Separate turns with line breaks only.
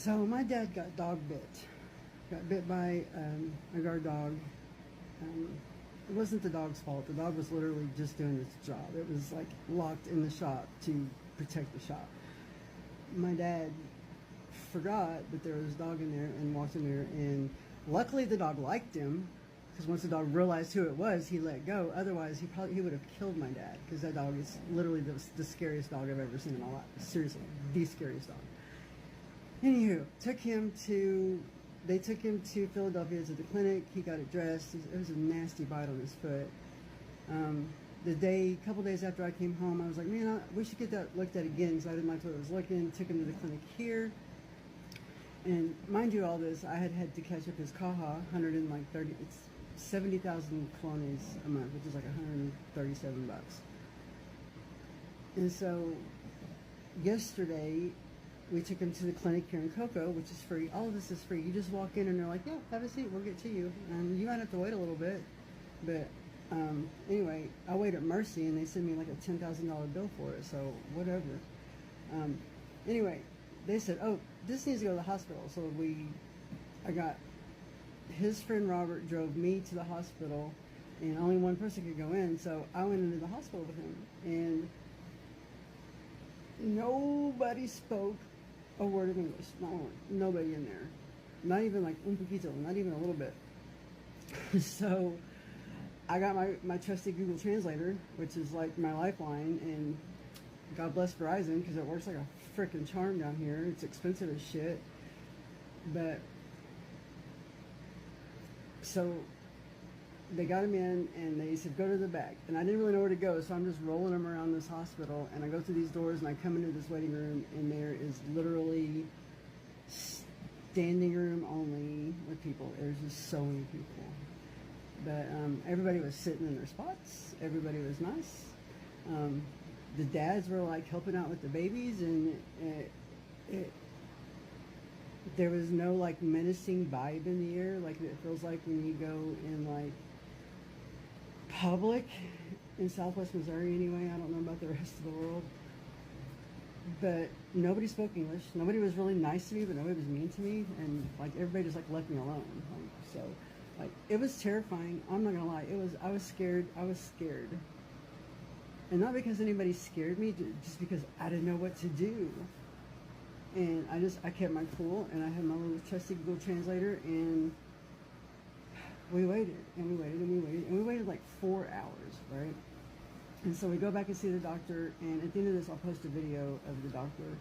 So my dad got dog bit. Got bit by a guard dog. It wasn't the dog's fault. The dog was literally just doing its job. It was like locked in the shop to protect the shop. My dad forgot that there was a dog in there and walked in there, and luckily the dog liked him, because once the dog realized who it was, he let go. Otherwise, he would have killed my dad, because that dog is literally the scariest dog I've ever seen in my life. Seriously, the scariest dog. Anywho, they took him to Philadelphia to the clinic. He got it dressed. It was a nasty bite on his foot. A couple days after I came home, I was like, man, we should get that looked at again, because I didn't like what it was looking. Took him to the clinic here. And mind you, all this, I had to catch up his CAHA, 130, it's 70,000 colones a month, which is like $137. And so yesterday, we took him to the clinic here in Cocoa, which is free. All of this is free. You just walk in and they're like, yeah, have a seat, we'll get to you. And you might have to wait a little bit. But anyway, I wait at Mercy and they send me like a $10,000 bill for it, so whatever. Anyway, they said, oh, this needs to go to the hospital. So I got, his friend Robert drove me to the hospital, and only one person could go in, so I went into the hospital with him. And nobody spoke a word of English. Not one. Nobody in there. Not even like un poquito, not even a little bit. So I got my trusty Google Translator, which is like my lifeline, and God bless Verizon, because it works like a freaking charm down here. It's expensive as shit. But so they got him in and they said, go to the back. And I didn't really know where to go, so I'm just rolling him around this hospital, and I go through these doors and I come into this waiting room, and there is literally standing room only with people. There's just so many people. But everybody was sitting in their spots. Everybody was nice. The dads were like helping out with the babies, and there was no like menacing vibe in the air like it feels like when you go in like public in Southwest Missouri anyway. I don't know about the rest of the world. But nobody spoke English. Nobody was really nice to me, but nobody was mean to me, and like everybody just like left me alone. So like it was terrifying. I'm not gonna lie. I was scared. I was scared. And not because anybody scared me, just because I didn't know what to do. And I kept my cool, and I had my little trusty Google Translator, and we waited, and we waited, and we waited, and we waited like 4 hours, right? And so we go back and see the doctor, and at the end of this, I'll post a video of the doctor.